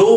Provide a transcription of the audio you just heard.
2